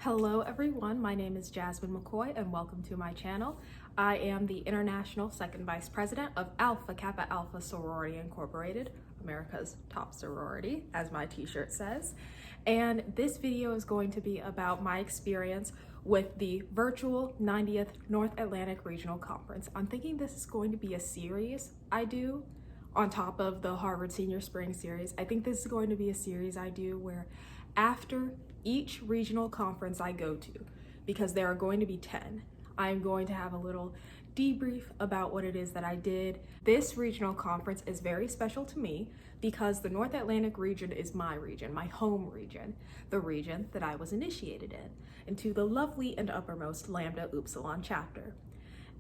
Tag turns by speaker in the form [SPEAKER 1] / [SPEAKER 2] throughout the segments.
[SPEAKER 1] Hello everyone, my name is Jasmine McCoy and welcome to my channel. I am the International Second Vice President of Alpha Kappa Alpha Sorority Incorporated, America's top sorority, as my t-shirt says. And this video is going to be about my experience with the virtual 90th North Atlantic Regional Conference. I'm thinking this is going to be a series I do on top of the Harvard Senior Spring Series. I think this is going to be a series I do where after each regional conference I go to, because there are going to be 10, I'm going to have a little debrief about what it is that I did. This regional conference is very special to me because the North Atlantic region is my region, my home region, the region that I was initiated in, into the lovely and uppermost Lambda Upsilon chapter.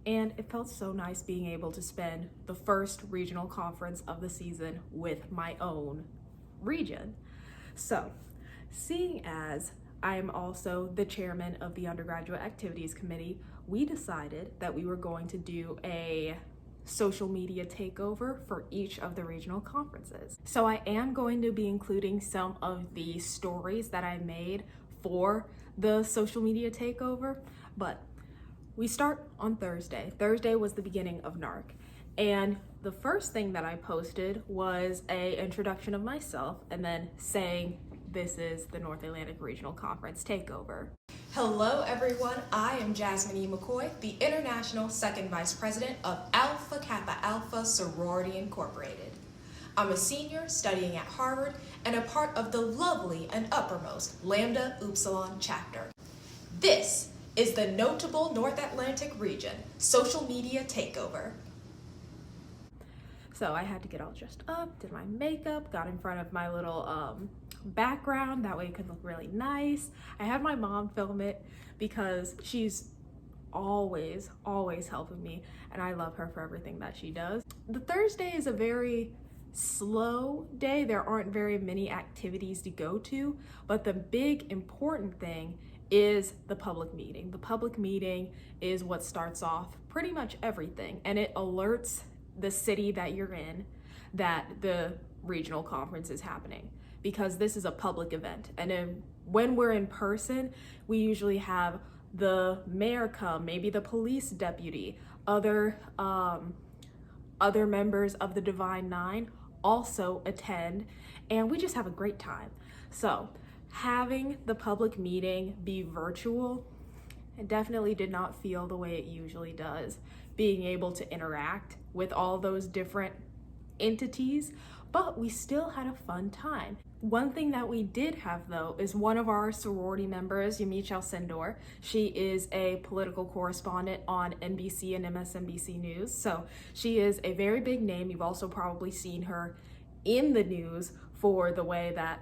[SPEAKER 1] And it felt so nice being able to spend the first regional conference of the season with my own region. So, seeing as I am also the chairman of the Undergraduate Activities Committee, we decided that we were going to do a social media takeover for each of the regional conferences. So I am going to be including some of the stories that I made for the social media takeover, but we start on Thursday. Thursday was the beginning of NARC. And the first thing that I posted was an introduction of myself and then saying, this is the North Atlantic Regional Conference Takeover.
[SPEAKER 2] Hello everyone, I am Jasmine E. McCoy, the International Second Vice President of Alpha Kappa Alpha Sorority Incorporated. I'm a senior studying at Harvard and a part of the lovely and uppermost Lambda Upsilon chapter. This is the notable North Atlantic region social media takeover.
[SPEAKER 1] So I had to get all dressed up, did my makeup, got in front of my little background, that way it could look really nice. I had my mom film it because she's always helping me and I love her for everything that she does. The Thursday is a very slow day. There aren't very many activities to go to, but the big important thing is the public meeting. The public meeting is what starts off pretty much everything, and it alerts the city that you're in that the regional conference is happening, because this is a public event. And when we're in person, we usually have the mayor come, maybe the police deputy, other members of the Divine Nine also attend, and we just have a great time. So having the public meeting be virtual, it definitely did not feel the way it usually does, being able to interact with all those different entities, but we still had a fun time. One thing that we did have though is one of our sorority members, Yamiche Sendor. She is a political correspondent on NBC and MSNBC News, so she is a very big name. You've also probably seen her in the news for the way that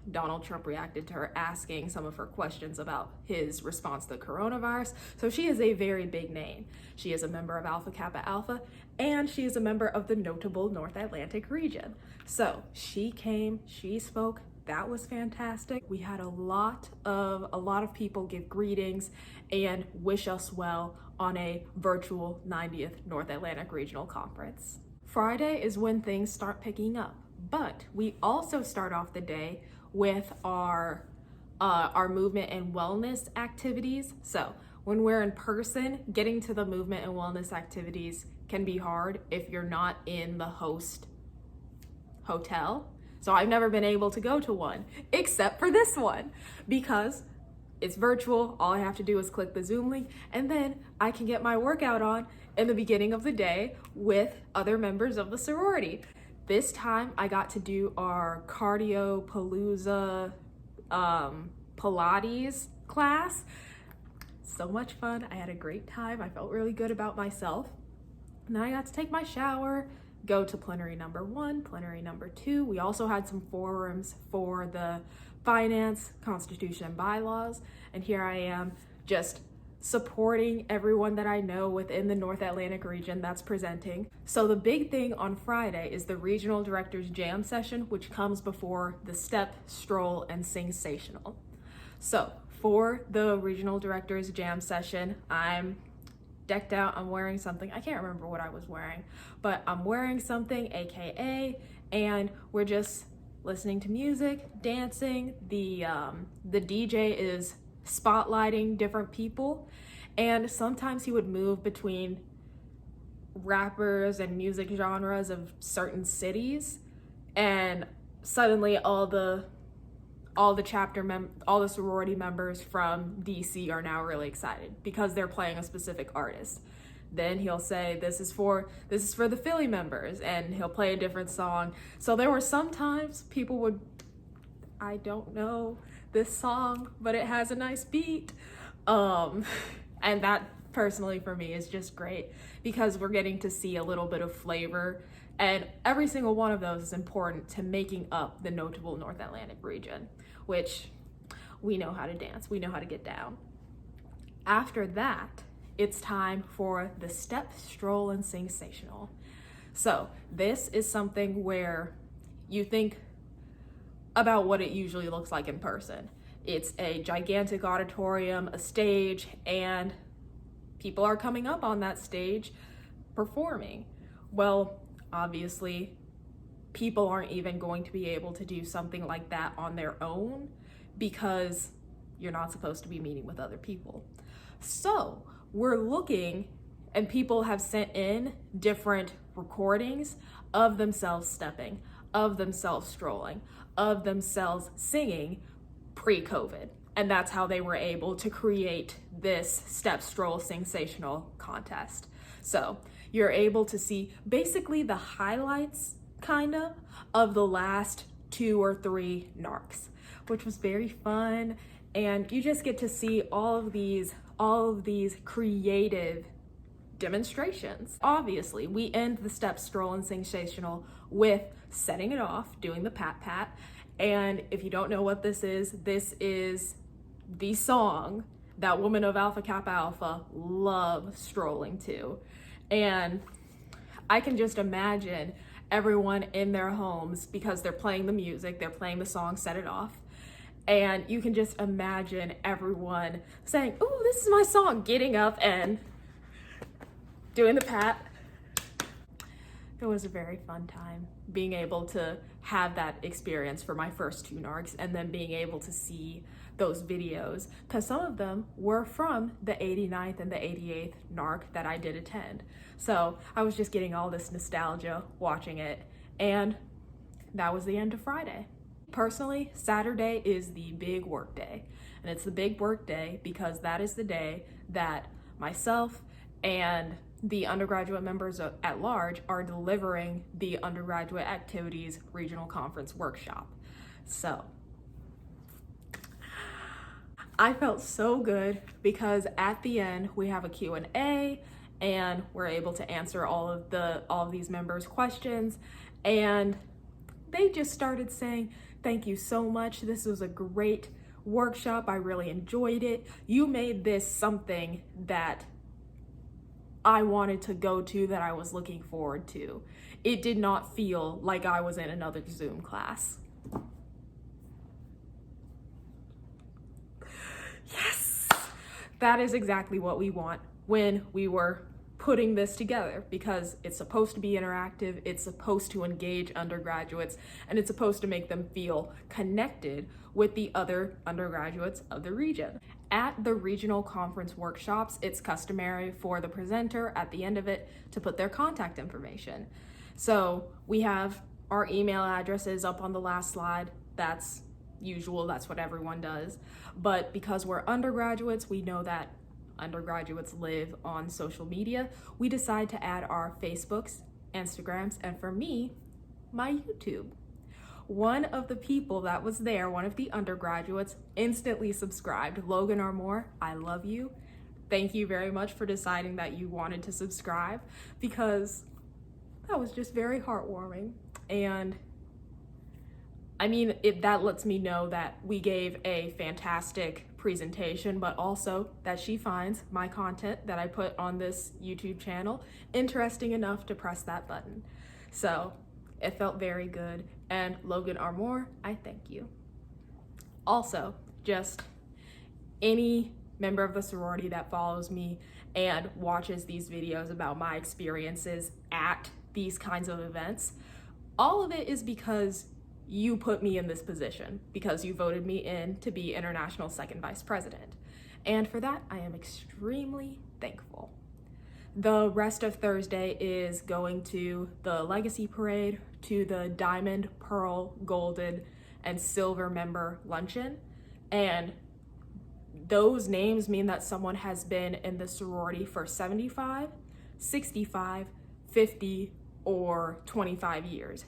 [SPEAKER 1] Donald Trump reacted to her asking some of her questions about his response to coronavirus. So she is a very big name. She is a member of Alpha Kappa Alpha, and she is a member of the notable North Atlantic region. So she came, she spoke, that was fantastic. We had a lot of people give greetings and wish us well on a virtual 90th North Atlantic Regional Conference. Friday is when things start picking up, but we also start off the day with our movement and wellness activities. So when we're in person, getting to the movement and wellness activities can be hard if you're not in the host hotel. So I've never been able to go to one except for this one because it's virtual. All I have to do is click the Zoom link and then I can get my workout on in the beginning of the day with other members of the sorority. This time I got to do our cardio palooza Pilates class. So much fun. I had a great time. I felt really good about myself. And then I got to take my shower, go to plenary number 1, plenary number 2. We also had some forums for the finance, constitution, and bylaws. And here I am just supporting everyone that I know within the North Atlantic region that's presenting. So the big thing on Friday is the Regional Directors Jam session, which comes before the Step, Stroll, and Sensational. So for the Regional Directors Jam session, I'm decked out. I'm wearing something. I can't remember what I was wearing, but I'm wearing something, AKA, and we're just listening to music, dancing. The DJ is spotlighting different people. And sometimes he would move between rappers and music genres of certain cities, and suddenly all the sorority members from DC are now really excited because they're playing a specific artist. Then he'll say, this is for the Philly members, and he'll play a different song. So there were sometimes people would, I don't know this song, but it has a nice beat. And that personally for me is just great because we're getting to see a little bit of flavor, and every single one of those is important to making up the notable North Atlantic region, which we know how to dance, we know how to get down. After that, it's time for the step, stroll, and sensational. So this is something where you think about what it usually looks like in person. It's a gigantic auditorium, a stage, and people are coming up on that stage performing. Well, obviously, people aren't even going to be able to do something like that on their own because you're not supposed to be meeting with other people. So we're looking, and people have sent in different recordings of themselves stepping, of themselves strolling, of themselves singing pre-COVID. And that's how they were able to create this step, stroll, sensational contest. So you're able to see basically the highlights kind of the last 2 or 3 narcs, which was very fun. And you just get to see all of these creative demonstrations. Obviously, we end the step, stroll, and sensational with setting it off, doing the pat pat. And if you don't know what this is the song that women of Alpha Kappa Alpha love strolling to. And I can just imagine everyone in their homes, because they're playing the music, they're playing the song, Set It Off. And you can just imagine everyone saying, "Ooh, this is my song," getting up and doing the pat. It was a very fun time being able to have that experience for my first 2 narcs, and then being able to see those videos, because some of them were from the 89th and the 88th narc that I did attend. So I was just getting all this nostalgia watching it, and that was the end of Friday. Personally, Saturday is the big work day, and it's the big work day because that is the day that myself and the undergraduate members at large are delivering the undergraduate activities regional conference workshop. So I felt so good because at the end we have a Q&A, and we're able to answer all of these members' questions, and they just started saying, "Thank you so much. This was a great workshop. I really enjoyed it. You made this something that I wanted to go to, that I was looking forward to. It did not feel like I was in another Zoom class." Yes, that is exactly what we want when we were putting this together, because it's supposed to be interactive, it's supposed to engage undergraduates, and it's supposed to make them feel connected with the other undergraduates of the region. At the regional conference workshops, it's customary for the presenter at the end of it to put their contact information. So we have our email addresses up on the last slide. That's usual, that's what everyone does. But because we're undergraduates, we know that undergraduates live on social media. We decide to add our Facebooks, Instagrams, and for me, my YouTube. One of the people that was there, one of the undergraduates, instantly subscribed. Logan Armour, I love you. Thank you very much for deciding that you wanted to subscribe, because that was just very heartwarming. And I mean, that lets me know that we gave a fantastic presentation, but also that she finds my content that I put on this YouTube channel interesting enough to press that button. So it felt very good. And Logan Armour, I thank you. Also, just any member of the sorority that follows me and watches these videos about my experiences at these kinds of events, all of it is because you put me in this position because you voted me in to be International Second Vice President. And for that, I am extremely thankful. The rest of Thursday is going to the Legacy Parade, to the Diamond, Pearl, Golden, and Silver member luncheon. And those names mean that someone has been in the sorority for 75, 65, 50, or 25 years.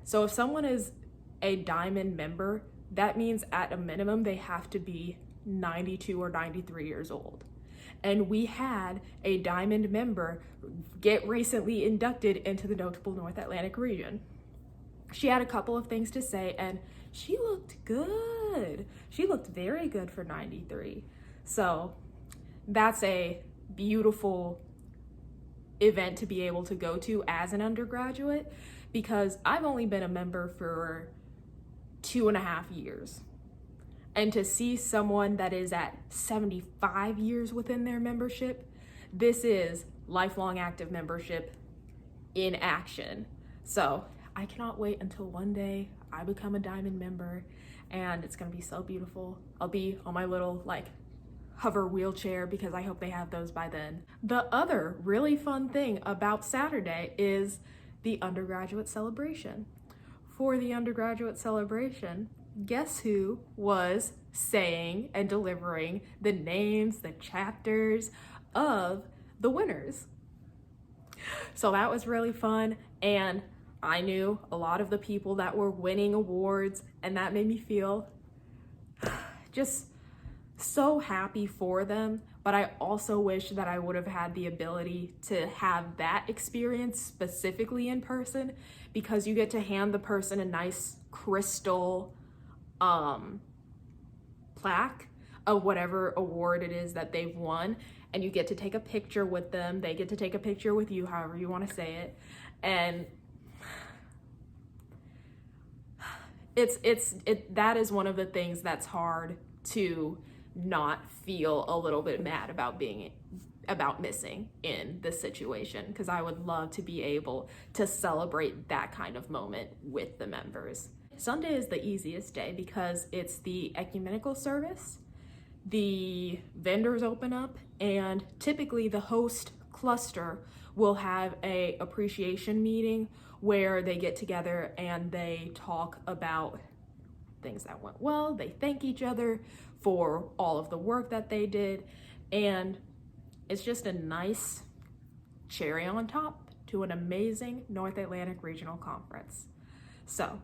[SPEAKER 1] So if someone is a Diamond member, that means at a minimum they have to be 92 or 93 years old. And we had a Diamond member get recently inducted into the notable North Atlantic region. She had a couple of things to say, and she looked good. She looked very good for 93. So that's a beautiful event to be able to go to as an undergraduate, because I've only been a member for 2.5 years. And to see someone that is at 75 years within their membership, this is lifelong active membership in action. So I cannot wait until one day I become a Diamond member, and it's gonna be so beautiful. I'll be on my little hover wheelchair because I hope they have those by then. The other really fun thing about Saturday is the undergraduate celebration. For the undergraduate celebration, guess who was saying and delivering the names, the chapters of the winners? So that was really fun, and I knew a lot of the people that were winning awards, and that made me feel just so happy for them. But I also wish that I would have had the ability to have that experience specifically in person, because you get to hand the person a nice crystal plaque of whatever award it is that they've won, and you get to take a picture with them. They get to take a picture with you, however you want to say it. And that is one of the things that's hard to not feel a little bit mad about missing in this situation, because I would love to be able to celebrate that kind of moment with the members. Sunday is the easiest day because it's the ecumenical service, the vendors open up, and typically the host cluster will have a appreciation meeting where they get together and they talk about things that went well. They thank each other for all of the work that they did, and it's just a nice cherry on top to an amazing North Atlantic Regional Conference. So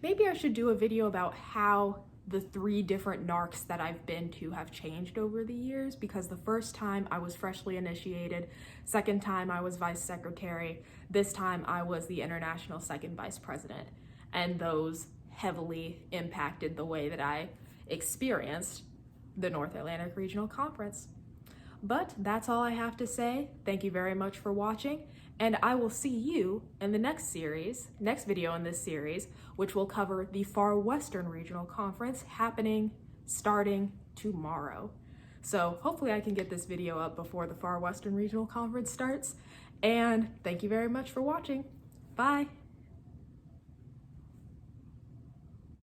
[SPEAKER 1] maybe I should do a video about how the 3 different NARCs that I've been to have changed over the years, because the first time I was freshly initiated, second time I was vice secretary, this time I was the international second vice president, and those heavily impacted the way that I experienced the North Atlantic Regional Conference. But that's all I have to say. Thank you very much for watching, and I will see you in the next video in this series, which will cover the Far Western Regional Conference starting tomorrow. So hopefully I can get this video up before the Far Western Regional Conference starts, and thank you very much for watching. Bye.